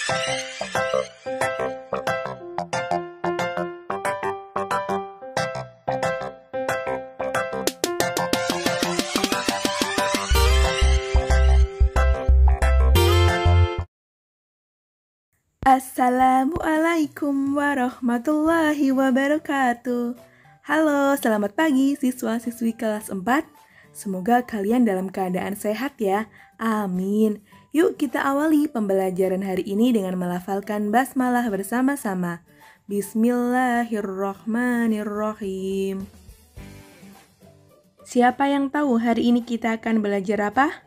Assalamualaikum warahmatullahi wabarakatuh. Halo, selamat pagi siswa-siswi kelas 4. Semoga kalian dalam keadaan sehat ya. Amin. Yuk kita awali pembelajaran hari ini dengan melafalkan basmalah bersama-sama. Bismillahirrahmanirrahim. Siapa yang tahu hari ini kita akan belajar apa?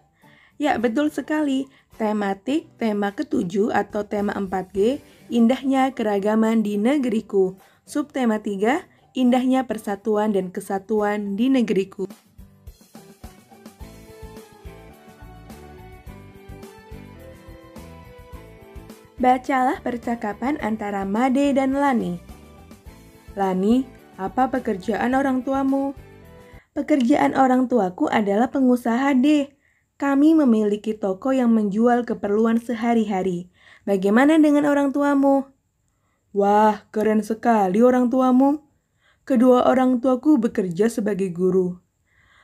Ya, betul sekali. Tematik tema ke-7 atau tema 4G, indahnya keragaman di negeriku. Subtema 3, indahnya persatuan dan kesatuan di negeriku. Bacalah percakapan antara Made dan Lani. Lani, apa pekerjaan orang tuamu? Pekerjaan orang tuaku adalah pengusaha, deh. Kami memiliki toko yang menjual keperluan sehari-hari. Bagaimana dengan orang tuamu? Wah, keren sekali orang tuamu. Kedua orang tuaku bekerja sebagai guru.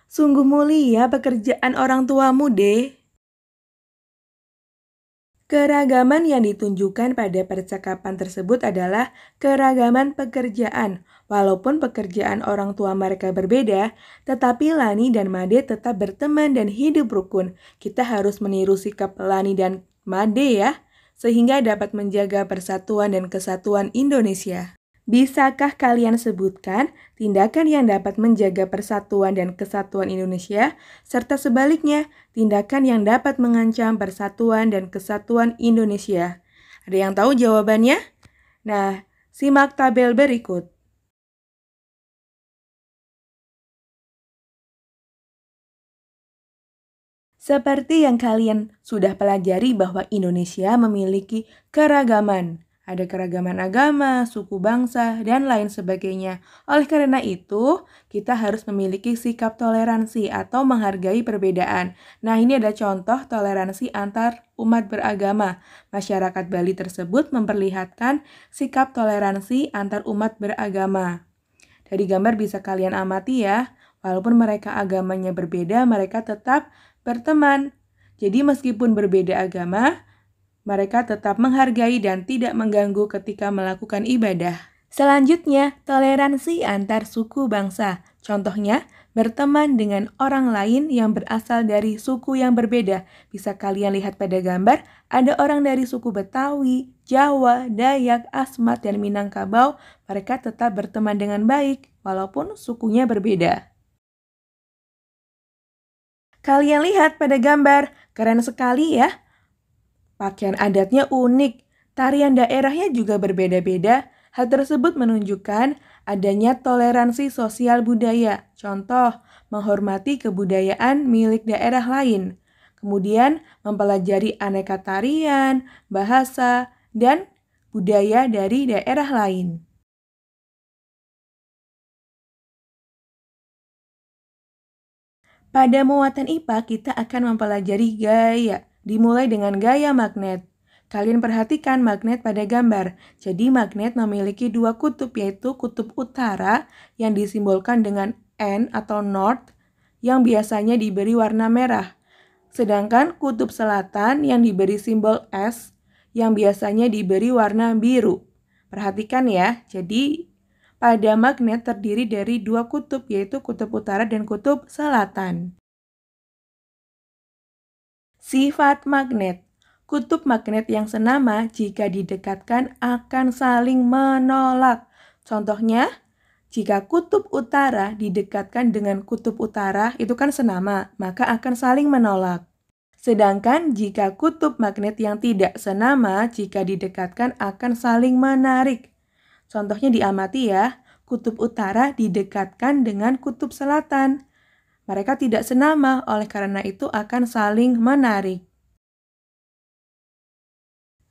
Sungguh mulia pekerjaan orang tuamu, deh. Keragaman yang ditunjukkan pada percakapan tersebut adalah keragaman pekerjaan. Walaupun pekerjaan orang tua mereka berbeda, tetapi Lani dan Made tetap berteman dan hidup rukun. Kita harus meniru sikap Lani dan Made ya, sehingga dapat menjaga persatuan dan kesatuan Indonesia. Bisakah kalian sebutkan tindakan yang dapat menjaga persatuan dan kesatuan Indonesia, serta sebaliknya, tindakan yang dapat mengancam persatuan dan kesatuan Indonesia? Ada yang tahu jawabannya? Nah, simak tabel berikut. Seperti yang kalian sudah pelajari bahwa Indonesia memiliki keragaman. Ada keragaman agama, suku bangsa, dan lain sebagainya. Oleh karena itu, kita harus memiliki sikap toleransi atau menghargai perbedaan. Nah, ini ada contoh toleransi antar umat beragama. Masyarakat Bali tersebut memperlihatkan sikap toleransi antar umat beragama. Dari gambar bisa kalian amati ya, walaupun mereka agamanya berbeda, mereka tetap berteman. Jadi meskipun berbeda agama, mereka tetap menghargai dan tidak mengganggu ketika melakukan ibadah. Selanjutnya, toleransi antar suku bangsa. Contohnya, berteman dengan orang lain yang berasal dari suku yang berbeda. Bisa kalian lihat pada gambar, ada orang dari suku Betawi, Jawa, Dayak, Asmat, dan Minangkabau. Mereka tetap berteman dengan baik, walaupun sukunya berbeda. Kalian lihat pada gambar, keren sekali ya. Pakaian adatnya unik, tarian daerahnya juga berbeda-beda. Hal tersebut menunjukkan adanya toleransi sosial budaya. Contoh, menghormati kebudayaan milik daerah lain. Kemudian, mempelajari aneka tarian, bahasa, dan budaya dari daerah lain. Pada muatan IPA, kita akan mempelajari gaya. Dimulai dengan gaya magnet. Kalian perhatikan magnet pada gambar. Jadi magnet memiliki dua kutub, yaitu kutub utara yang disimbolkan dengan N atau North yang biasanya diberi warna merah. Sedangkan kutub selatan yang diberi simbol S yang biasanya diberi warna biru. Perhatikan ya, jadi pada magnet terdiri dari dua kutub, yaitu kutub utara dan kutub selatan. Sifat magnet. Kutub magnet yang senama jika didekatkan akan saling menolak. Contohnya, jika kutub utara didekatkan dengan kutub utara, itu kan senama, maka akan saling menolak. Sedangkan jika kutub magnet yang tidak senama, jika didekatkan akan saling menarik. Contohnya diamati ya, kutub utara didekatkan dengan kutub selatan. Mereka tidak senama, oleh karena itu akan saling menarik.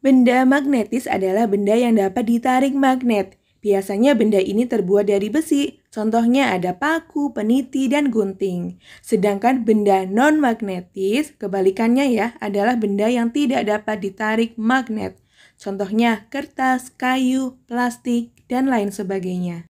Benda magnetis adalah benda yang dapat ditarik magnet. Biasanya benda ini terbuat dari besi, contohnya ada paku, peniti, dan gunting. Sedangkan benda non-magnetis, kebalikannya ya, adalah benda yang tidak dapat ditarik magnet. Contohnya kertas, kayu, plastik, dan lain sebagainya.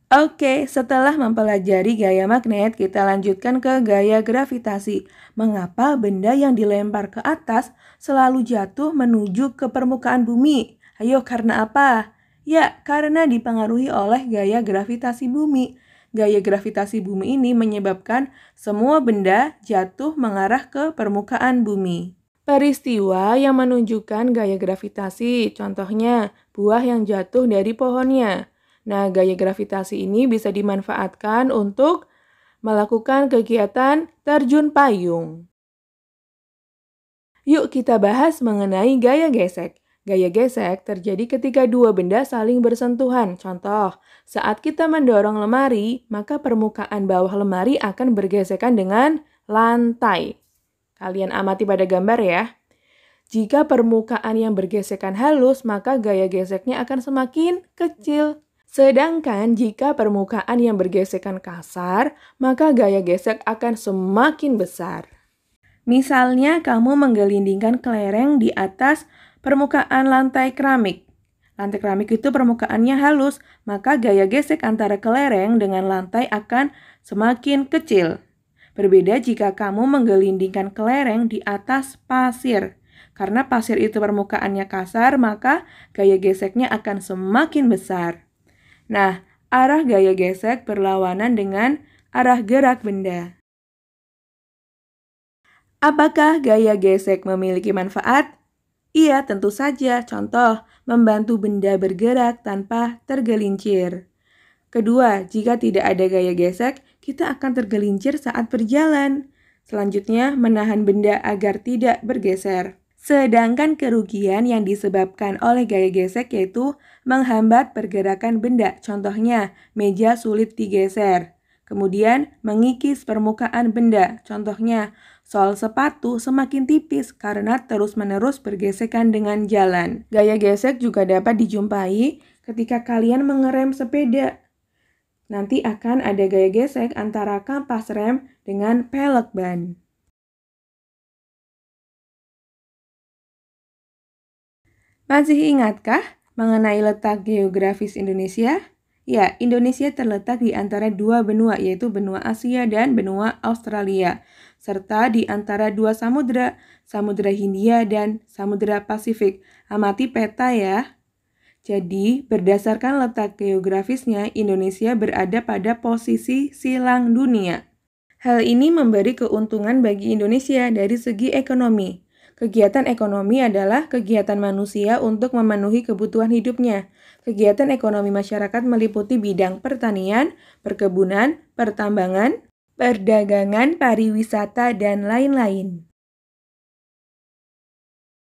Oke, setelah mempelajari gaya magnet, kita lanjutkan ke gaya gravitasi. Mengapa benda yang dilempar ke atas selalu jatuh menuju ke permukaan bumi? Ayo, karena apa? Ya, karena dipengaruhi oleh gaya gravitasi bumi. Gaya gravitasi bumi ini menyebabkan semua benda jatuh mengarah ke permukaan bumi. Peristiwa yang menunjukkan gaya gravitasi, contohnya buah yang jatuh dari pohonnya. Nah, gaya gravitasi ini bisa dimanfaatkan untuk melakukan kegiatan terjun payung. Yuk kita bahas mengenai gaya gesek. Gaya gesek terjadi ketika dua benda saling bersentuhan. Contoh, saat kita mendorong lemari, maka permukaan bawah lemari akan bergesekan dengan lantai. Kalian amati pada gambar ya. Jika permukaan yang bergesekan halus, maka gaya geseknya akan semakin kecil. Sedangkan jika permukaan yang bergesekan kasar, maka gaya gesek akan semakin besar. Misalnya kamu menggelindingkan kelereng di atas permukaan lantai keramik. Lantai keramik itu permukaannya halus, maka gaya gesek antara kelereng dengan lantai akan semakin kecil. Berbeda jika kamu menggelindingkan kelereng di atas pasir. Karena pasir itu permukaannya kasar, maka gaya geseknya akan semakin besar. Nah, arah gaya gesek berlawanan dengan arah gerak benda. Apakah gaya gesek memiliki manfaat? Iya, tentu saja. Contoh, membantu benda bergerak tanpa tergelincir. Kedua, jika tidak ada gaya gesek, kita akan tergelincir saat berjalan. Selanjutnya, menahan benda agar tidak bergeser. Sedangkan kerugian yang disebabkan oleh gaya gesek yaitu menghambat pergerakan benda. Contohnya, meja sulit digeser. Kemudian, mengikis permukaan benda. Contohnya, sol sepatu semakin tipis karena terus-menerus bergesekan dengan jalan. Gaya gesek juga dapat dijumpai ketika kalian mengerem sepeda. Nanti akan ada gaya gesek antara kampas rem dengan pelek ban. Masih ingatkah mengenai letak geografis Indonesia? Ya, Indonesia terletak di antara dua benua, yaitu benua Asia dan benua Australia, serta di antara dua samudera, Samudra Hindia dan Samudra Pasifik. Amati peta ya. Jadi, berdasarkan letak geografisnya, Indonesia berada pada posisi silang dunia. Hal ini memberi keuntungan bagi Indonesia dari segi ekonomi. Kegiatan ekonomi adalah kegiatan manusia untuk memenuhi kebutuhan hidupnya. Kegiatan ekonomi masyarakat meliputi bidang pertanian, perkebunan, pertambangan, perdagangan, pariwisata, dan lain-lain.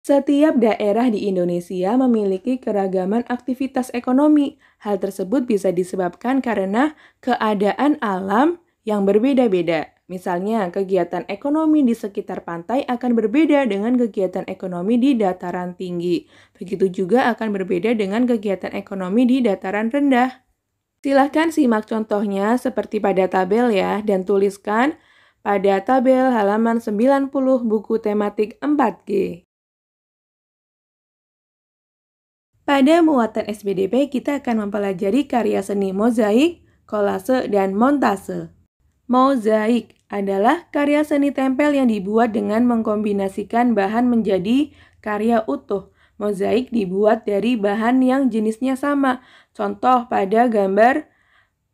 Setiap daerah di Indonesia memiliki keragaman aktivitas ekonomi. Hal tersebut bisa disebabkan karena keadaan alam yang berbeda-beda. Misalnya, kegiatan ekonomi di sekitar pantai akan berbeda dengan kegiatan ekonomi di dataran tinggi. Begitu juga akan berbeda dengan kegiatan ekonomi di dataran rendah. Silahkan simak contohnya seperti pada tabel ya, dan tuliskan pada tabel halaman 90 buku tematik 4G. Pada muatan SBDP, kita akan mempelajari karya seni mozaik, kolase, dan montase. Mozaik adalah karya seni tempel yang dibuat dengan mengkombinasikan bahan menjadi karya utuh. Mozaik dibuat dari bahan yang jenisnya sama. Contoh pada gambar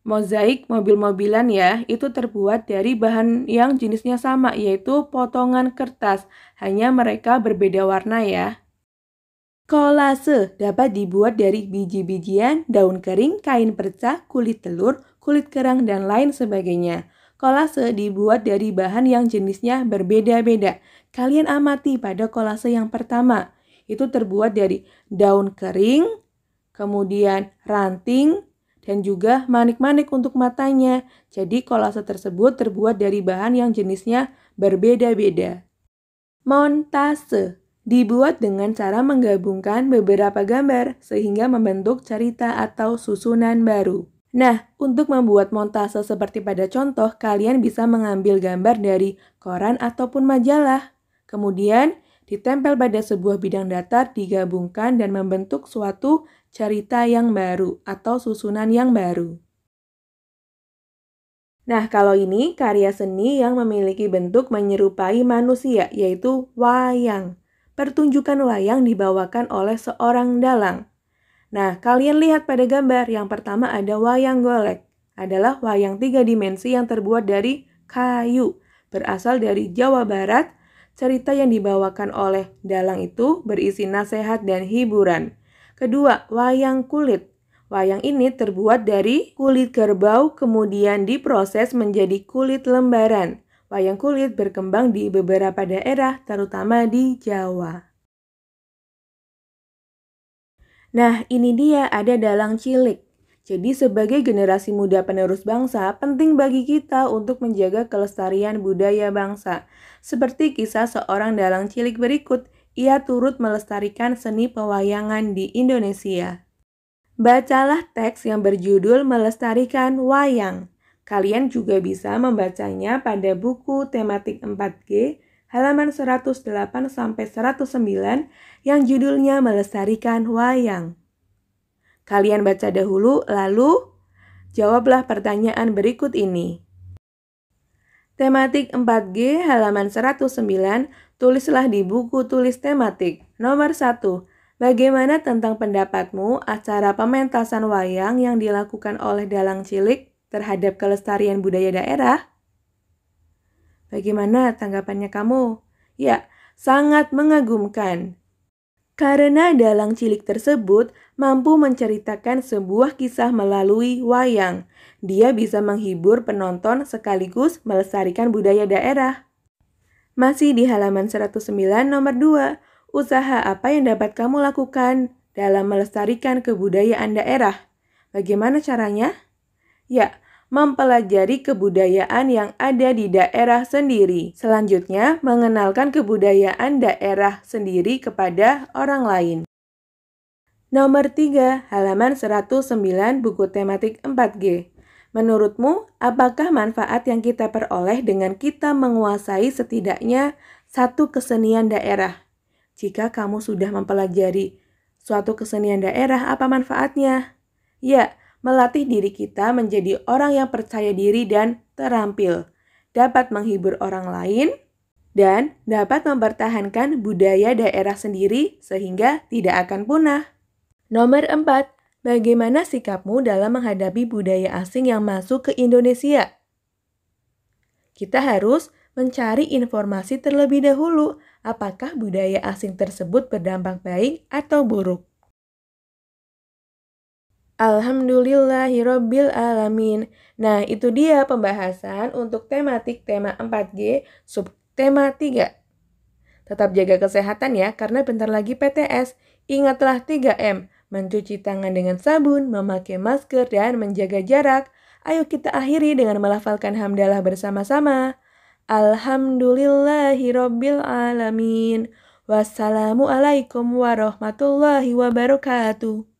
mozaik mobil-mobilan ya, itu terbuat dari bahan yang jenisnya sama, yaitu potongan kertas. Hanya mereka berbeda warna ya. Kolase dapat dibuat dari biji-bijian, daun kering, kain perca, kulit telur, kulit kerang, dan lain sebagainya. Kolase dibuat dari bahan yang jenisnya berbeda-beda. Kalian amati pada kolase yang pertama. Itu terbuat dari daun kering, kemudian ranting, dan juga manik-manik untuk matanya. Jadi kolase tersebut terbuat dari bahan yang jenisnya berbeda-beda. Montase dibuat dengan cara menggabungkan beberapa gambar sehingga membentuk cerita atau susunan baru. Nah, untuk membuat montase seperti pada contoh, kalian bisa mengambil gambar dari koran ataupun majalah. Kemudian, ditempel pada sebuah bidang datar, digabungkan dan membentuk suatu cerita yang baru atau susunan yang baru. Nah, kalau ini karya seni yang memiliki bentuk menyerupai manusia, yaitu wayang. Pertunjukan wayang dibawakan oleh seorang dalang. Nah, kalian lihat pada gambar, yang pertama ada wayang golek. Adalah wayang 3 dimensi yang terbuat dari kayu. Berasal dari Jawa Barat, cerita yang dibawakan oleh dalang itu berisi nasihat dan hiburan. Kedua, wayang kulit. Wayang ini terbuat dari kulit kerbau, kemudian diproses menjadi kulit lembaran. Wayang kulit berkembang di beberapa daerah, terutama di Jawa. Nah, ini dia ada dalang cilik. Jadi sebagai generasi muda penerus bangsa, penting bagi kita untuk menjaga kelestarian budaya bangsa. Seperti kisah seorang dalang cilik berikut, ia turut melestarikan seni pewayangan di Indonesia. Bacalah teks yang berjudul Melestarikan Wayang. Kalian juga bisa membacanya pada buku tematik 4G halaman 108-109 yang judulnya Melestarikan Wayang. Kalian baca dahulu, lalu jawablah pertanyaan berikut ini. Tematik 4G halaman 109, tulislah di buku tulis tematik. Nomor 1. Bagaimana tentang pendapatmu acara pementasan wayang yang dilakukan oleh dalang cilik terhadap kelestarian budaya daerah? Bagaimana tanggapannya kamu? Ya, sangat mengagumkan. Karena dalang cilik tersebut mampu menceritakan sebuah kisah melalui wayang. Dia bisa menghibur penonton sekaligus melestarikan budaya daerah. Masih di halaman 109 nomor 2. Usaha apa yang dapat kamu lakukan dalam melestarikan kebudayaan daerah? Bagaimana caranya? Ya, mempelajari kebudayaan yang ada di daerah sendiri. Selanjutnya, mengenalkan kebudayaan daerah sendiri kepada orang lain. Nomor 3, halaman 109 buku tematik 4G. Menurutmu, apakah manfaat yang kita peroleh dengan kita menguasai setidaknya satu kesenian daerah? Jika kamu sudah mempelajari suatu kesenian daerah, apa manfaatnya? Ya, melatih diri kita menjadi orang yang percaya diri dan terampil, dapat menghibur orang lain, dan dapat mempertahankan budaya daerah sendiri sehingga tidak akan punah. Nomor 4. Bagaimana sikapmu dalam menghadapi budaya asing yang masuk ke Indonesia? Kita harus mencari informasi terlebih dahulu, apakah budaya asing tersebut berdampak baik atau buruk. Alhamdulillahirabbil alamin. Nah, itu dia pembahasan untuk tematik tema 4G subtema 3. Tetap jaga kesehatan ya, karena bentar lagi PTS. Ingatlah 3M, mencuci tangan dengan sabun, memakai masker, dan menjaga jarak. Ayo kita akhiri dengan melafalkan hamdalah bersama-sama. Alhamdulillahirabbil alamin. Wassalamualaikum warahmatullahi wabarakatuh.